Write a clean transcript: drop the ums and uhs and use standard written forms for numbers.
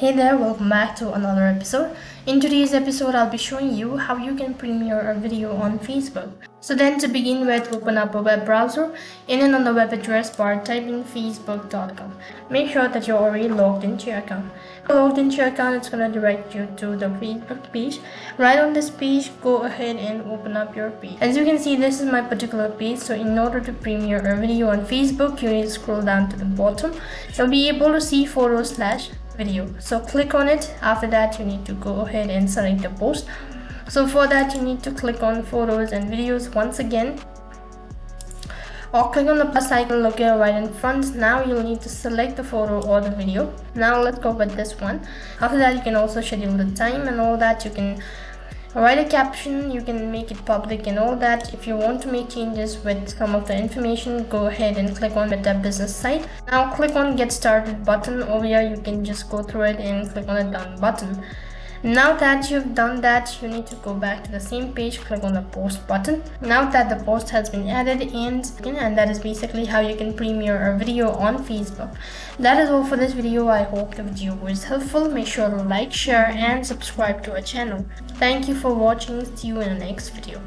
Hey there, welcome back to another episode. In today's episode, I'll be showing you how you can premiere a video on Facebook. So then to begin with, open up a web browser. In and on the web address bar, type in facebook.com. Make sure that you're already logged into your account. If you're logged into your account, it's going to direct you to the Facebook page. Right on this page, go ahead and open up your page. As you can see, this is my particular page. So in order to premiere a video on Facebook, you need to scroll down to the bottom. You'll be able to see photo/video. So click on it. After that, you need to go ahead and select the post. So for that, you need to click on photos and videos once again, or click on the plus icon located right in front. Now you'll need to select the photo or the video. Now let's go with this one. After that, you can also schedule the time and all that. You can write a caption, you can make it public and all that. If you want to make changes with some of the information, go ahead and click on the business site. Now click on get started button. Over here you can just go through it and click on the done button. Now that you've done that, you need to go back to the same page, click on the post button. Now that the post has been added and that is basically how you can premiere a video on Facebook. That is all for this video. I hope the video was helpful. Make sure to like, share and subscribe to our channel. Thank you for watching. See you in the next video.